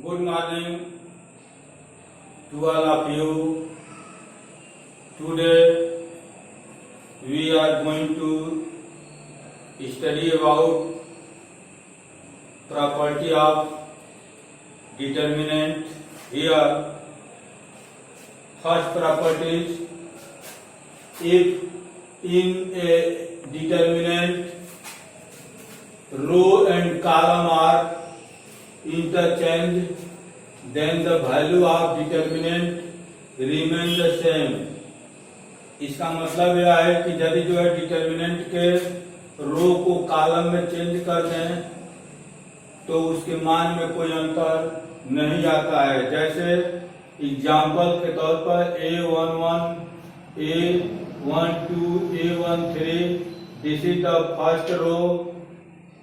Good morning to all of you. Today we are going to study about property of determinant. Here, first property is if in a determinant row and column are interchanged, then the value of determinant remain the same. इसका मतलब यह है कि यदि जो है determinant के रो को कॉलम में चेंज कर दें तो उसके मान में कोई अंतर नहीं आता है। जैसे एग्जाम्पल के तौर पर A11, A12, A13, this is the first row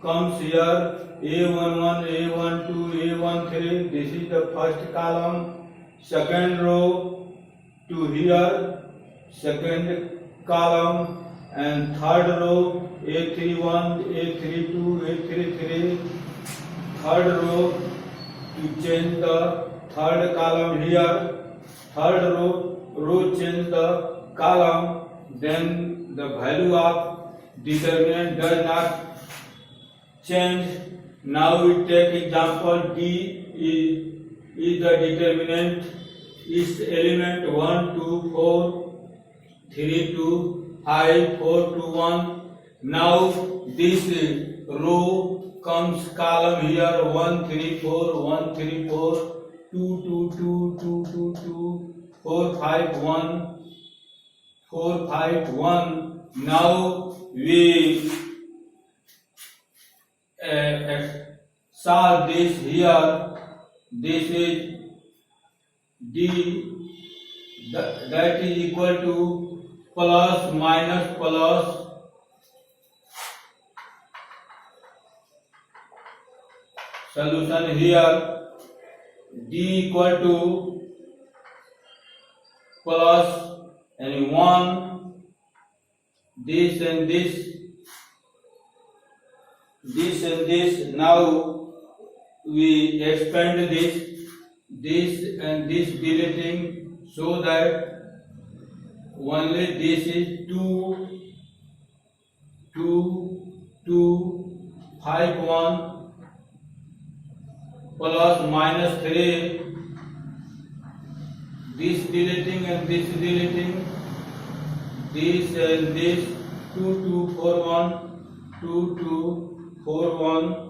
comes here. A11, A12, A13, this is the first column. Second row to here, second column, and third row A31, A32, A33, third row to change the third column here, third row change the column, then the value of determinant does not change. Now we take example D is the determinant is element 1, 2, 4, 3, 2, 5, 4, 2, 1. Now this row comes column here 1, 3, 4, 1, 3, 4, 2, 2, 2, 2, 2, 2, 4, 5, 1, 4, 5, 1. Now we solve this here. This is D, that is equal to plus minus plus solution here. D equal to plus and 1, this and this, this and this. Now we expand this and this deleting, so that only this is 2, 2, 2, 5, 1 plus minus 3, this deleting and this deleting, this and this, 2, 2, 4, 1, 2, 2, 4, 1.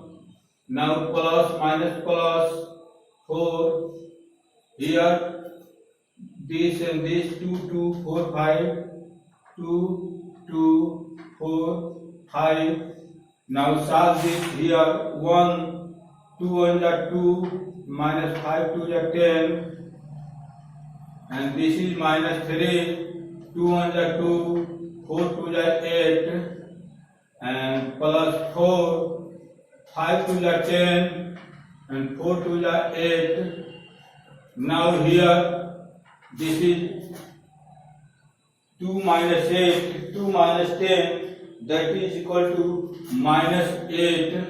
Now plus minus plus 4 here, this and this, 2, 2, 4, 5, 2, 2, 4, 5. Now solve this here. 1, 2 1 are 2, minus 5 2 are 10, and this is minus 3, 2 1 are 2, 4 2 are 8, and plus 4, 5 2 are 10, and 4 2 are 8. Now here, this is 2 minus 8, 2 minus 10, that is equal to minus 8,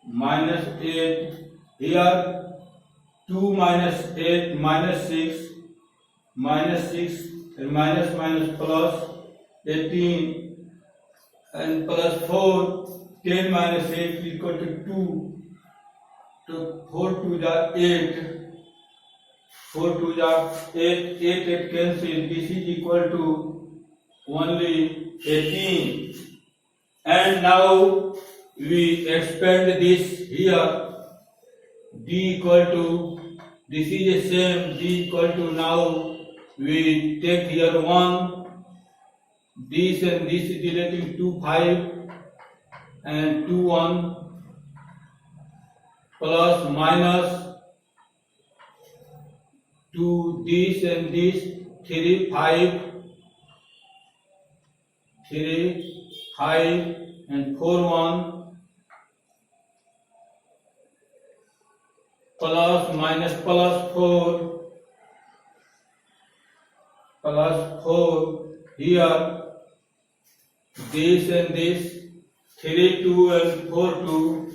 minus 8. Here 2 minus 8, minus 6, minus 6, and minus minus plus 18, and plus 4, 10 minus 8 is equal to 2. So 4 2 is 8. 4 2 is 8. 8 cancel. This is equal to only 18. And now we expand this here. D equal to, this is the same. D equal to, now we take here 1. This and this is deleting 2 5 and 2 1 plus minus 2 this and this 3 5 and 4 1 plus minus plus 4 here, this and this 3 2 and 4 2,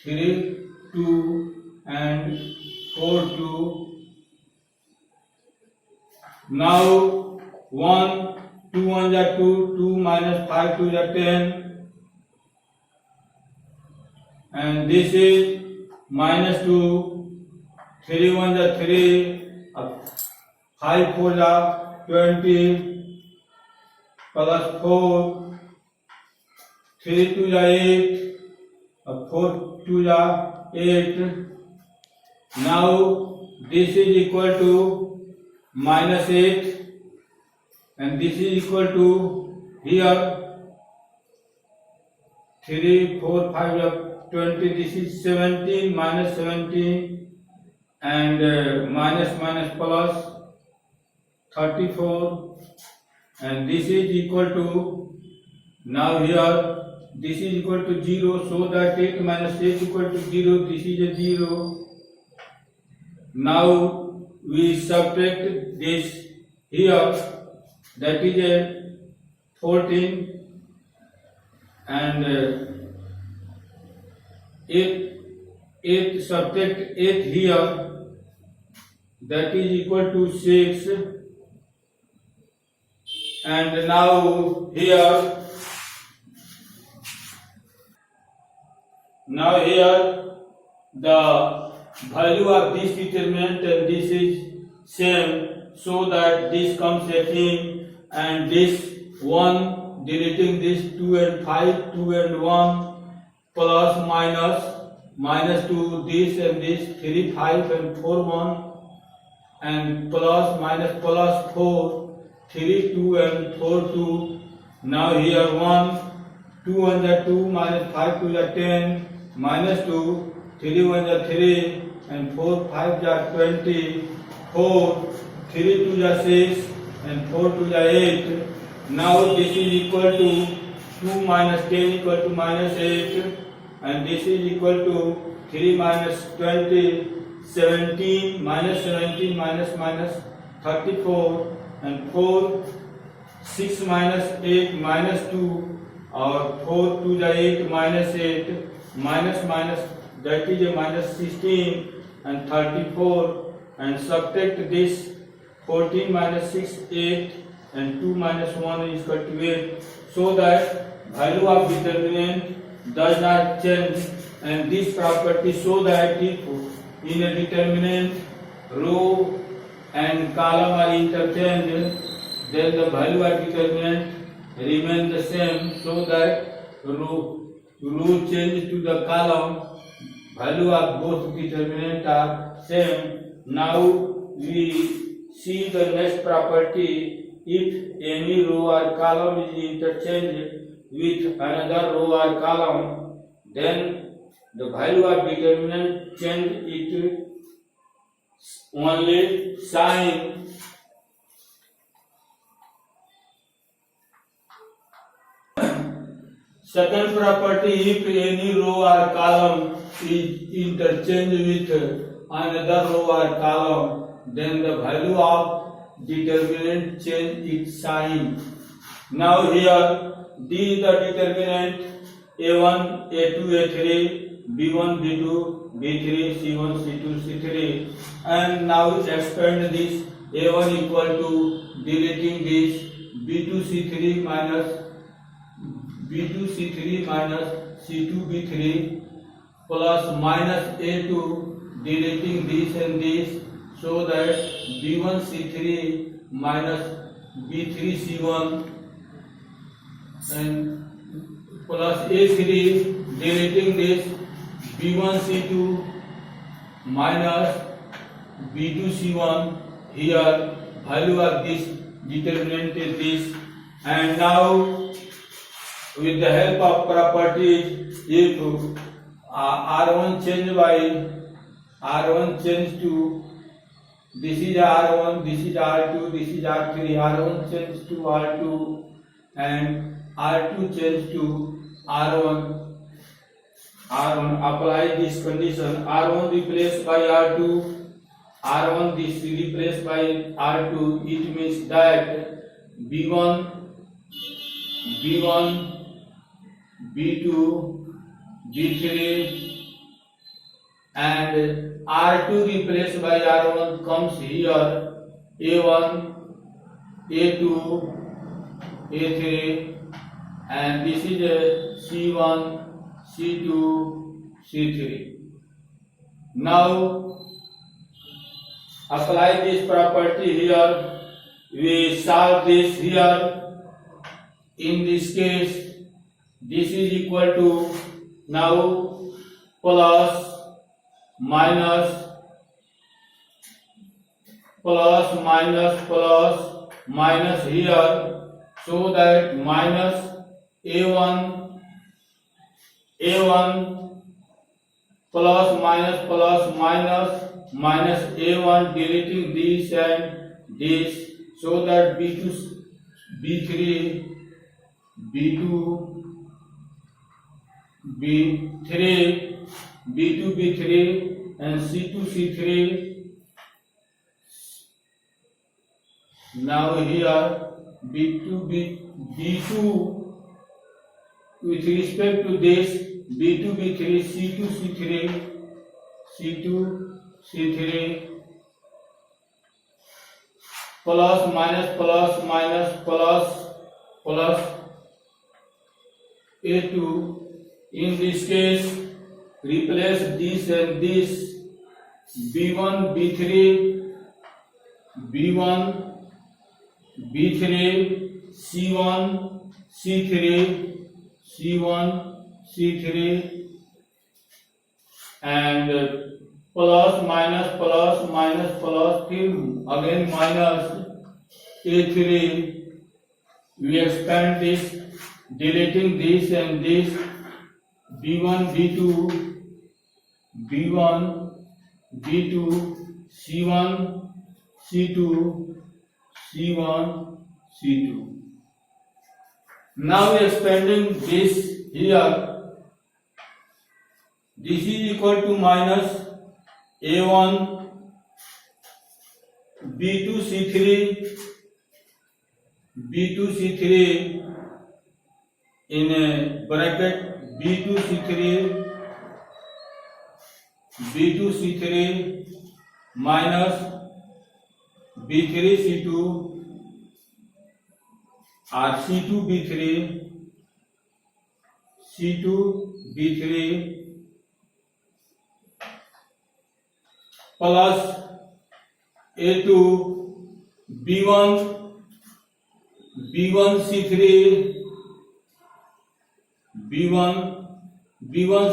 3 2 and 4 2. Now 1 2 1 are 2, 2 minus 5 2 are 10, and this is minus 2, 3 1 are 3, 5 4 are 20, plus 4, 3 2 are 8, 4 2 are 8. Now this is equal to minus 8, and this is equal to here 3 4 5 are 20, this is 17, minus 17, and minus minus plus 34, and this is equal to, now here this is equal to 0, so that 8 minus 8 equal to 0, this is a 0. Now we subtract this here, that is a 14, and 8 subtract 8 here, that is equal to 6, and now here the value of this determinant and this is same, so that this comes 18, and this 1 deleting this 2 and 5, 2 and 1, plus minus 2, this and this 3 5 and 4 1, and plus minus plus 4 3 2 and 4 2. Now here 1 2 1 are 2, minus 5 2 are 10, minus 2, 3 1 are 3, and 4 5 are 20, 4 3 2 are 6, and 4 2 are 8. Now this is equal to 2 minus 10 equal to minus 8, and this is equal to 3 minus 20, 17, minus 17 minus 34, and 4 6 minus 8 minus 2, or 4 2 are 8, minus 8, minus that is a minus 16 and 34, and subtract this 14 minus 6 8, and 2 minus 1 is equal to 8, so that value of determinant does not change. And this property, so that if in a determinant row and column are interchanged, then the value of determinant remain the same, so that row change to the column, value of both determinant are same. Now we see the next property. If any row or column is interchanged with another row or column, then the value of determinant change it only sign. Second property, if any row or column is interchanged with another row or column, then the value of determinant change its sign. Now here D is the determinant A1, A2, A3, B1, B2, B3, C1, C2, C3, and now expand this A1 equal to deleting this B2, C3 minus C2, B3, plus minus A2 deleting this and this, so that B1 C3 minus B3 C1, and plus A3 deleting this B1 C2 minus B2 C1. Here value of this determinant is this, and now with the help of properties, if R1 change to this is R1, this is R2, this is R3, R1 change to R2, and R2 change to R1. Apply this condition. R1 replaced by R2, R1 this replaced by R2. It means that B1, B2, B3, and R2 replaced by R1 comes here. A1, A2, A3, and this is a C1, C2, C3. Now apply this property here. We solve this here. In this case, this is equal to now plus minus here, so that minus A1 plus minus A1, deleting this and this, so that B2 B3 B2 B3 B2 B3 and C2 C3. Now here B2 with respect to this B2 B3 C2 C3 plus A2. In this case, replace this and this. B1 B3 C1 C3 and plus again minus A3. We expand this, deleting this and this. B1 B2 C1 C2. Now expanding this here, this is equal to minus A1 B2 C3 in a bracket B2 C3 minus B3 C2 or C2 B3 plus A2 B1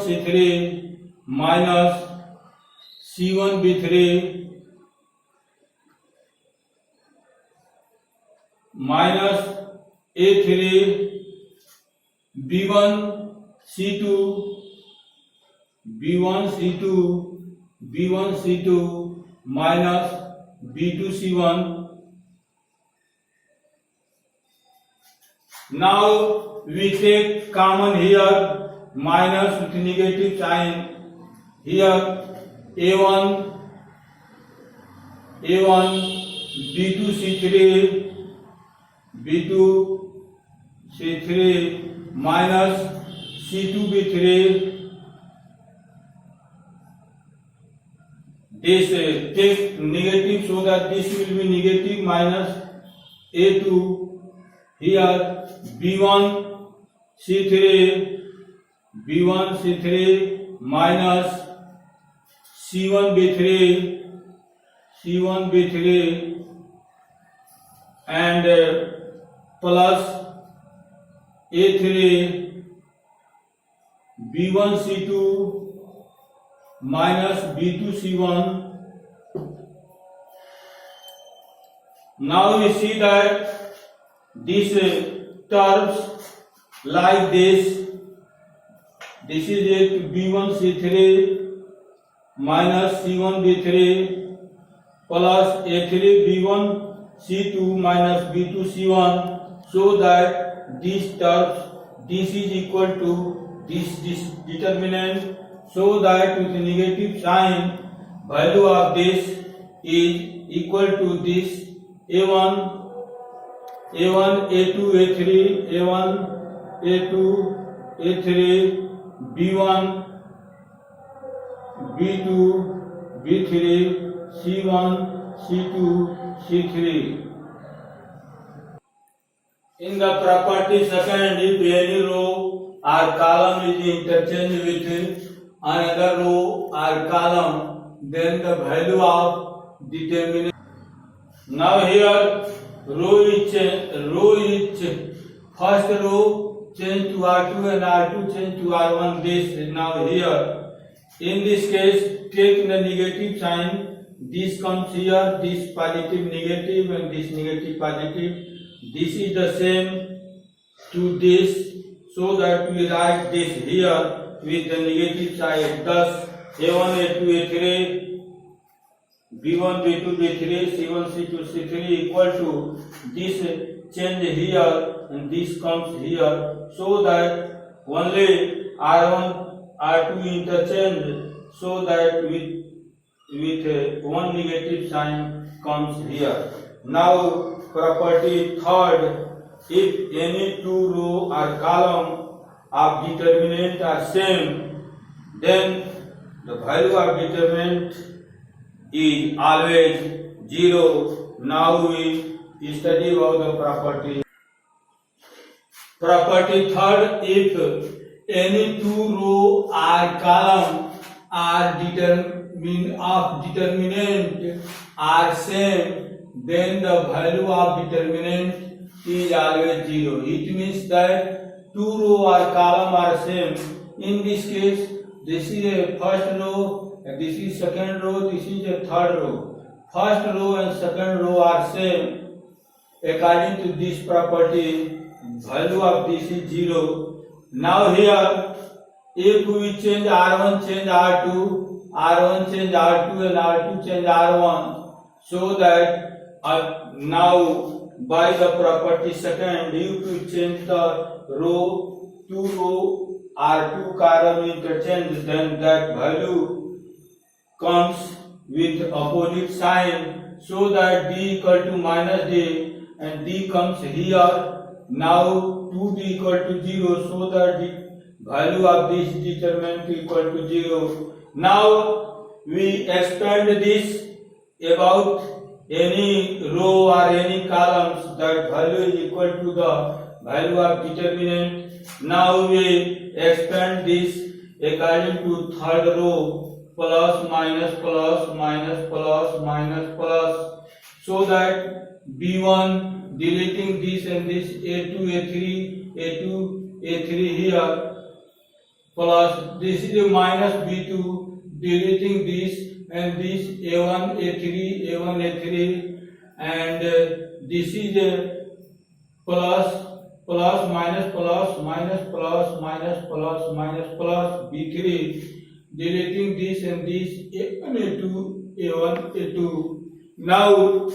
C3 minus C1 B3 minus A3 B1 C2 minus B2 C1. Now we take common here, minus with negative sign. Here A1 B2 C3 minus C2 B3. This take negative, so that this will be negative, minus A2. Here B1 C3 minus C1 B3 and plus A3 B1 C2 minus B2 C1. Now we see that these terms like this. This is it, B1 C3 minus C1 B3 plus A3 B1 C2 minus B2 C1, so that these terms, this is equal to this determinant, so that with negative sign, value of this is equal to this A1 A2 A3 A1 A2 A3 B1 B2, B3, C1, C2, C3. In the property second, if any row or column is interchanged with another row or column, then the value of determinant. Now here row is first row change to R2 and R2 change to R1. This now here in this case take the negative sign. This comes here, this positive negative and this negative positive. This is the same to this, so that we write this here with the negative side. Thus A1, A2, A3, B1, B2, B3, C1, C2, C3 equal to this change here and this comes here, so that only R1, R2 interchange, so that with one negative sign comes here. Now property third, if any two row or column of determinant are same, then the value of determinant is always 0. Now we study about the property. Property third, if any two row or column are determinant are same, then the value of determinant is always 0. It means that two row or column are same. In this case, this is a first row, and this is second row, this is a third row. First row and second row are same. According to this property, value of this is 0. Now here, if we change R1 change R2, R1 change R2 and R2 change R1, so that now by the property second, if we change the row, two row or two column interchange, then that value comes with opposite sign, so that D equal to minus D and D comes here. Now 2D equal to 0, so that the value of this determinant equal to 0. Now we expand this about any row or any columns, that value is equal to the value of determinant. Now we expand this according to third row, plus minus plus minus plus minus plus, so that B1 deleting this and this, A2, A3, A2, A3 here, plus this is a minus B2 deleting this and this, A1, A3, A1, A3, and this is a plus minus plus minus plus minus plus minus plus, B3 deleting this and this, A1, A2, A1, A2. Now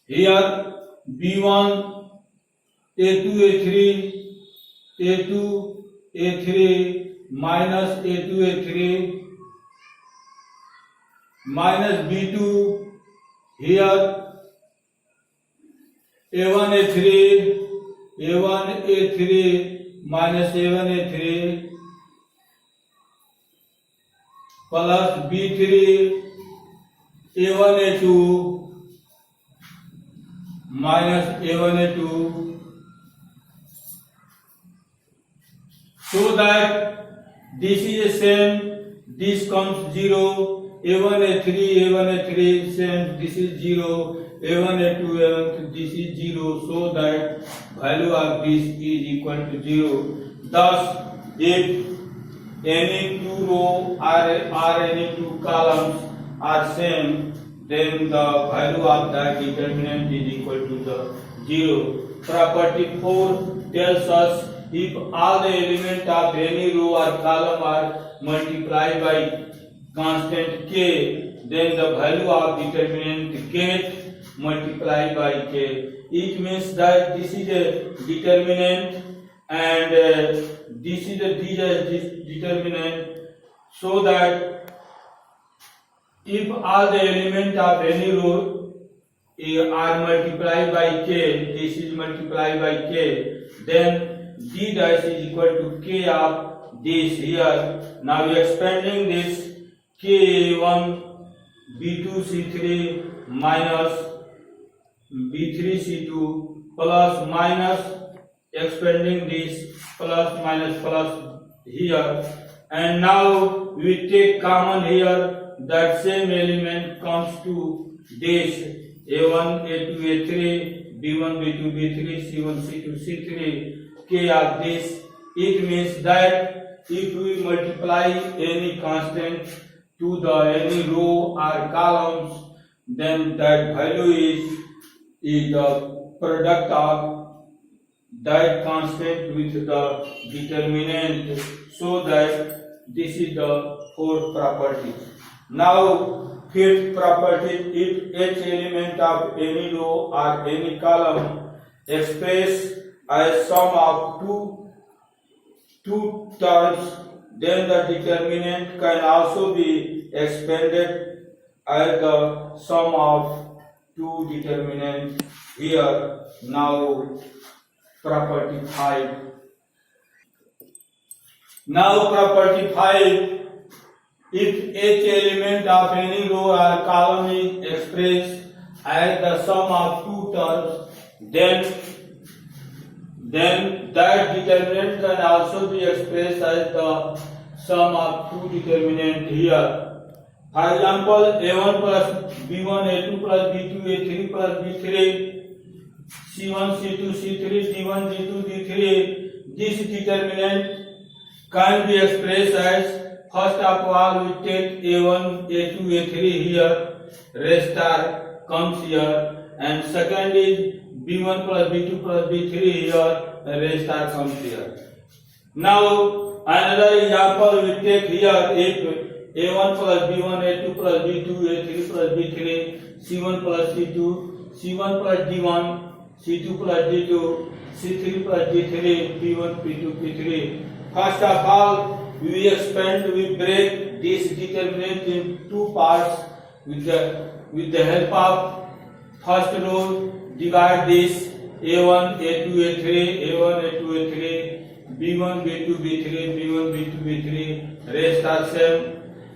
here B1, A2, A3, A2, A3 minus A2, A3 minus B2 here A1, A3, A1, A3 minus A1, A3 plus B3 A1, A2 minus A1, A2, so that this is the same, this comes 0, A1, A3, A1, A3 same, this is 0, A1, A2, A1, this is 0, so that value of this is equal to 0. Thus, if any two row or any two columns are same, then the value of that determinant is equal to the 0. Property 4 tells us if all the elements of any row or column are multiplied by constant k, then the value of determinant k multiplied by k. It means that this is a determinant and this is a determinant, so that if all the elements of any row are multiplied by k, this is multiplied by k, then d dash is equal to k of this here. Now expanding this K1 B2 C3 minus B3 C2 plus minus expanding this plus here, and now we take common here, that same element comes to this A1 A2 A3 B1 B2 B3 C1 C2 C3 K of this. It means that if we multiply any constant to the any row or columns, then that value is the product of that constant with the determinant, so that this is the fourth property. Now fifth property, if each element of any row or any column express as sum of two terms, then the determinant can also be expanded as the sum of two determinants here. Now property 5. Now property 5, if each element of any row or column is expressed as the sum of two terms, then that determinant can also be expressed as the sum of two determinants here. For example, A1 plus B1 A2 plus B2 A3 plus B3 C1 C2 C3 D1 D2 D3, this determinant can be expressed as, first of all we take A1 A2 A3 here, rest star comes here, and second is B1 plus B2 plus B3 here, rest star comes here. Now another example we take here, if A1 plus B1 A2 plus B2 A3 plus B3 C1 plus C2 C1 plus D1 C2 plus D2 C3 plus D3 P1 P2 P3. First of all we break this determinant in two parts with the help of first row. Divide this A1 A2 A3 A1 A2 A3 B1 B2 B3 B1 B2 B3, rest are same,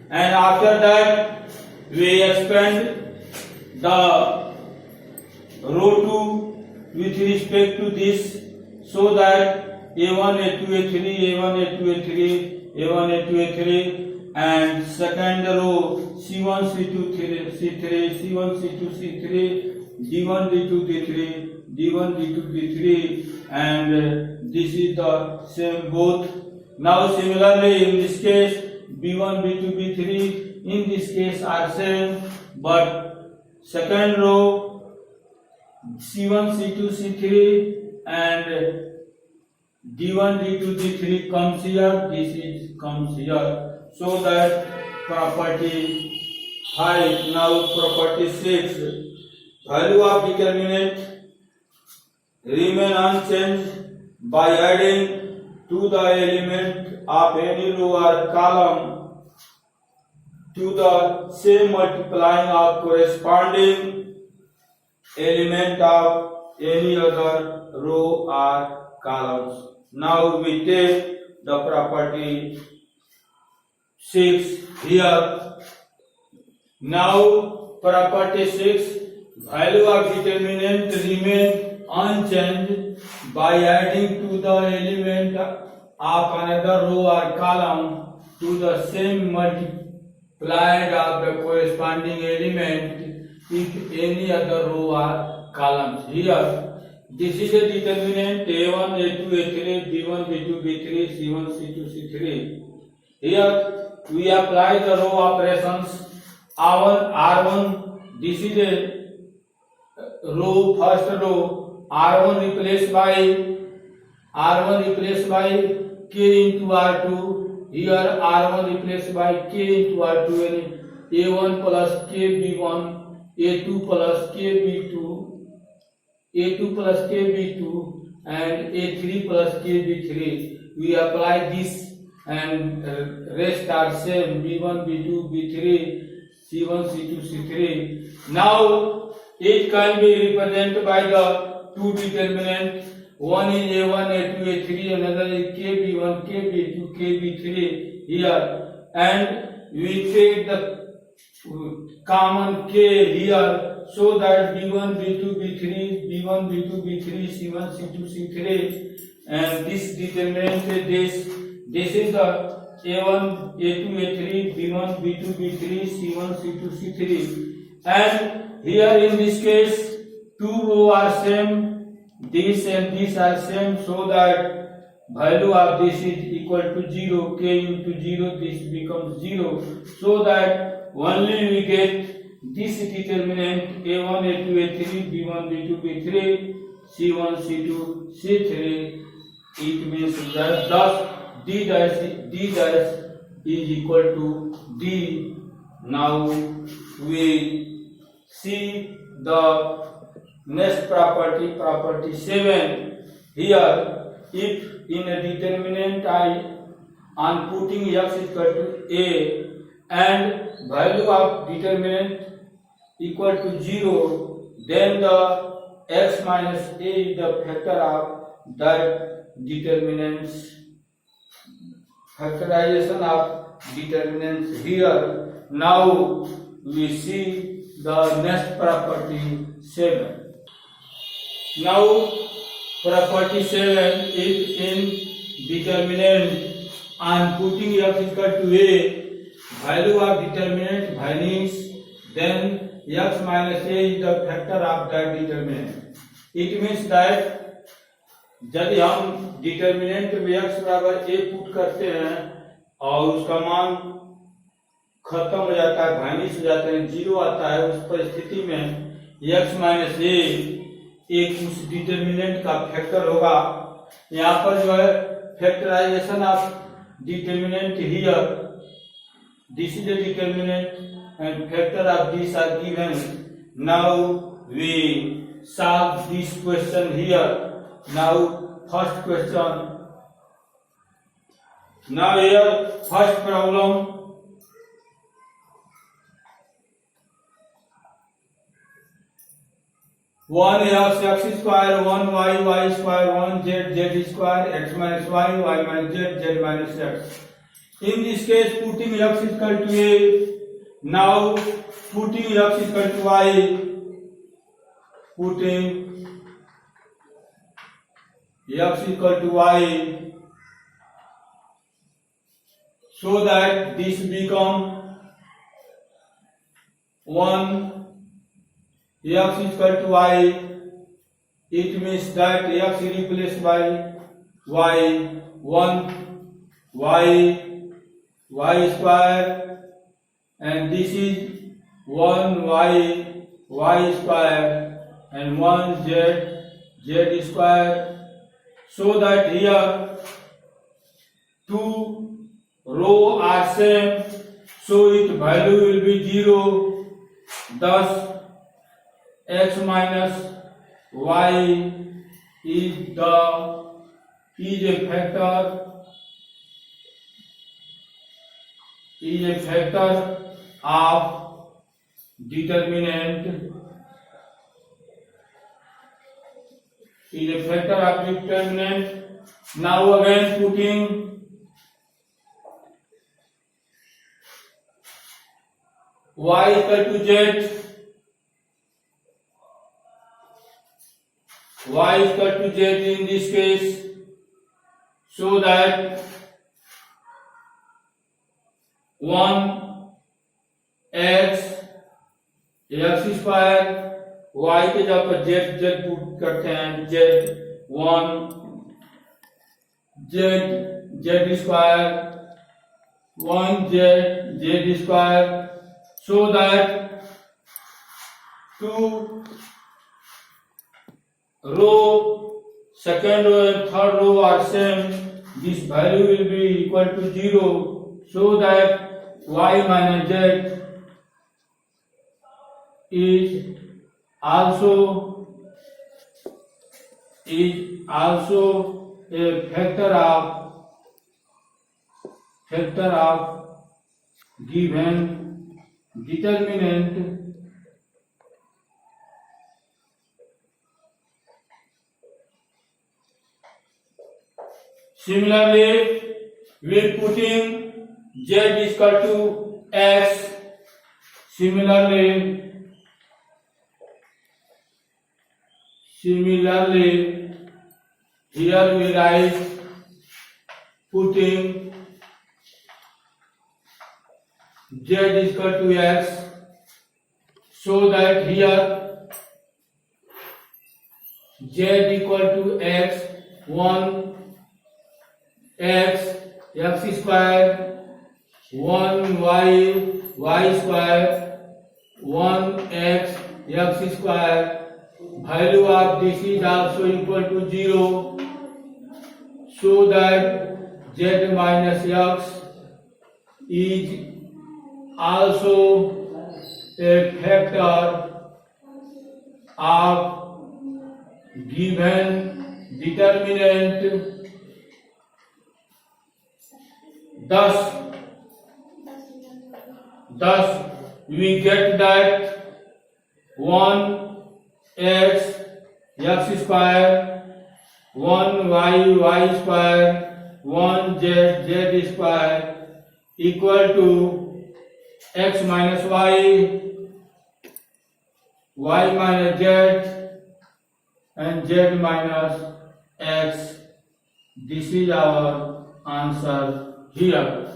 and after that we expand the row 2 with respect to this, so that A1 A2 A3 A1 A2 A3 A1 A2 A3, and second row C1 C2 C3 C1 C2 C3 D1 D2 D3 D1 D2 D3, and this is the same both. Now similarly in this case B1 B2 B3 in this case are same, but second row C1 C2 C3 and D1 D2 D3 comes here, comes here, so that property 5. Now property 6, value of determinant remain unchanged by adding to the element of any row or column to the same multiplying of corresponding element of any other row or columns. Now we take the property 6 here. Now property 6, value of determinant remain unchanged by adding to the element of another row or column to the same multiplied of the corresponding element if any other row or columns. Here this is a determinant A1 A2 A3 B1 B2 B3 C1 C2 C3. Here we apply the row operations. R1 this is a row, first row, R1 replaced by K into R2. Here R1 replaced by K into R2, and A1 plus K B1 A2 plus KB2, A2 plus KB2, and A3 plus KB3. We apply this, and rest are same, B1, B2, B3, C1, C2, C3. Now it can be represented by the two determinants one is A1, A2, A3, another is KB1, KB2, KB3 here, and we take the common K here, so that B1, B2, B3, B1, B2, B3, C1, C2, C3, and this determinant this is the A1, A2, A3, B1, B2, B3, C1, C2, C3, and here in this case two rows are same, this and this are same, so that value of this is equal to 0, K into 0, this becomes 0, so that only we get this determinant A1, A2, A3, B1, B2, B3, C1, C2, C3. It means that thus D dash is equal to D. Now we see the next property, property 7. Here, if in a determinant on putting x is equal to A and value of determinant equal to 0, then the x minus A is the factor of that determinants, factorization of determinants here. Now we see the next property 7. Now property 7 is in determinant on putting x equal to A, value of determinant vanish, then x minus A is the factor of that determinant. It means that यदि हम determinant में x बराबर a put करते हैं और उसका मान खत्म हो जाता है, वाइनिश हो जाता है, 0 आता है, उस परिस्थिति में x माइनस a एक उस डिटर्मिनेंट का फैक्टर होगा। यहाँ पर जो है factorization of determinant here, this is the determinant and factor of this are given. Now we solve this question here. Now first question. Now here first problem. 1 x square, 1 y square, 1 z square, x minus y minus z minus x. In this case, putting x is equal to a. Now putting x is equal to y. Putting x equal to y, so that this become 1 x is equal to y. It means that x is replaced by y, 1 y square, and this is 1 y square and 1 z square. So that here two rows are same, so its value will be 0. Thus x minus y is a factor of determinant. Is a factor of determinant. Now again putting y equal to z, y equal to z in this case, so that 1 x square, y के जगह पर z put करते हैं, z 1 z square, 1 z square, so that two row, second row and third row are same. This value will be equal to 0, so that y minus z is also a factor of given determinant. Similarly, we putting z is equal to x. Similarly, here we write putting z is equal to x, so that here z equal to x, 1 x square, 1 y square, 1 x square. Value of this is also equal to 0, so that z minus x is also a factor of given determinant. Thus we get that 1 x square, 1 y square, 1 z square equal to x minus y minus z, and z minus x. This is our answer here.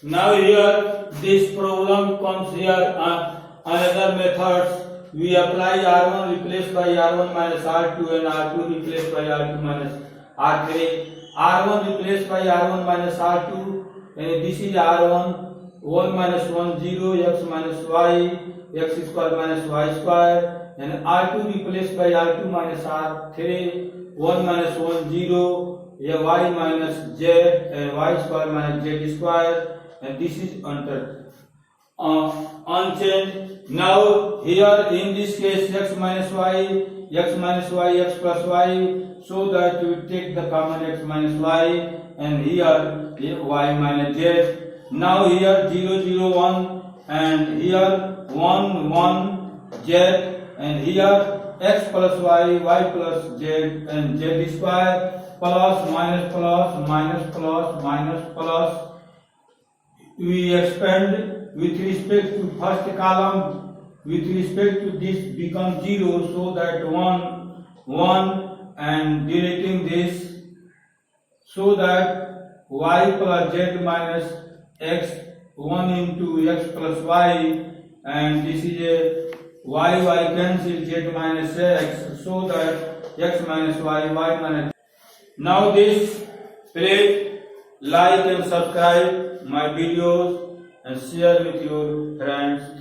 Now here this problem comes here on another methods. We apply R1 replaced by R1 minus R2 and R2 replaced by R2 minus R3. R1 replaced by R1 minus R2, and this is R1, 1 minus 1 0, x minus y, x square minus y square, and R2 replaced by R2 minus R3, 1 minus 1 0, y minus z, and y square minus z square, and this is unchanged. Now here in this case x minus y, x plus y, so that we take the common x minus y, and here y minus z. Now here 0 0 1, and here 1 1 z, and here x plus y plus z, and z square, plus minus plus minus plus minus plus. We expand with respect to first column, with respect to this become 0, so that 1, and deleting this, so that y plus z minus x, 1 into x plus y, and this is a y cancel, z minus x, so that x minus y minus. Now this, please like and subscribe my videos and share with your friends.